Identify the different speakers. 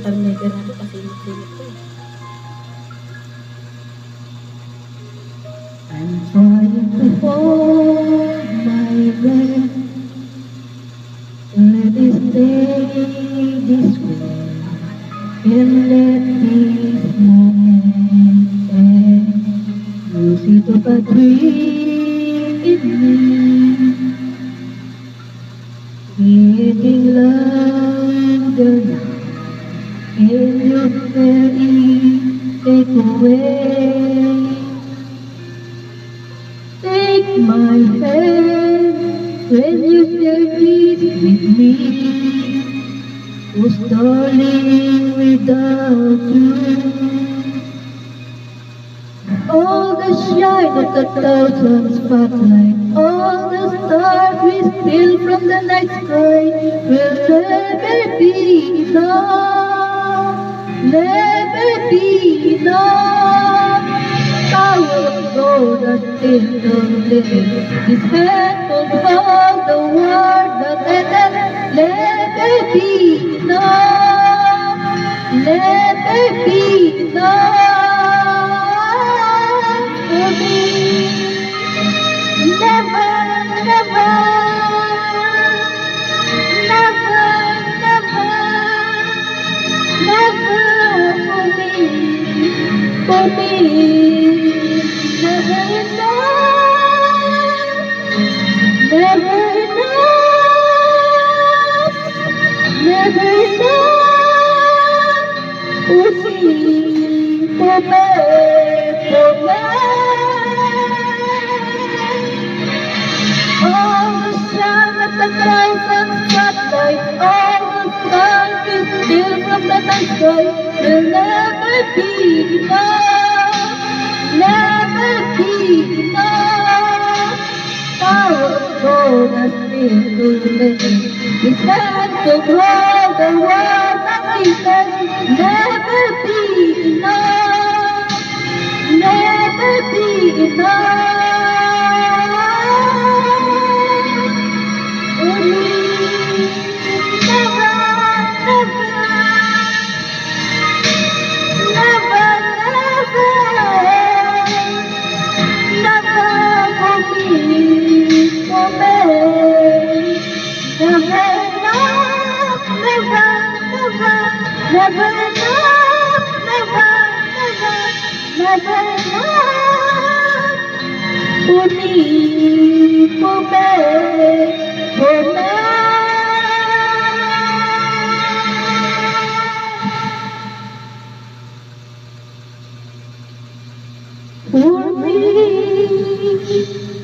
Speaker 1: alternator natin kasi init ko eh.
Speaker 2: I'm trying to hold my breath. Let it stay this way. And let this moment end. Lose it of a dream in me. Getting louder now. Can you feel it take away? Take my hand when you share this with me. Who's darling without you? All the shine of the thousand spotlight, all the stars we steal from the night sky will never be enough, never be enough. Power of gold that still don't live. This hand will hold the world that never be enough, never be enough. For me, never, never, never, never, never for me, never enough, never enough, never enough for me, for me, for me. All the sun at the thousand spotlight, all the stars we steal from the night sky will never be enough, never be enough. Power of gold and still to live. His hand to hold the world that we can never be enough, never be enough. For me, never, never, never, never for me, for me. Never enough, never, never, never enough, never, never, never enough for me, for me, for me. For me.